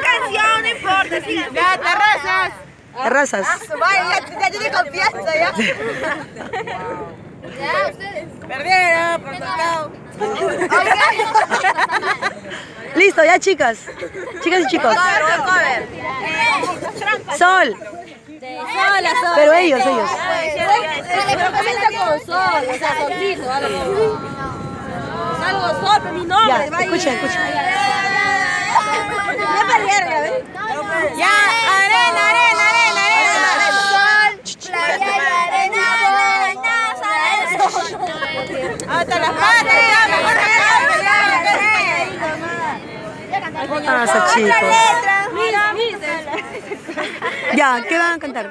canción, no importa. Ya, terrazas. Terrazas. Ya tiene confianza, ya. Ya, ustedes. Perdieron, por tocado. Listo, ya chicas. Chicas y chicos. Sol. Pero ellos. Comienza con sol, o sea, solcito, algo. Salgo sol, pero mi nombre. Ya, escuchen. Ya perdieron, ya ves. Ya, arena. Hasta las patas, ya, mejor Ah, chicos. Mira. Ya, ¿qué van a cantar?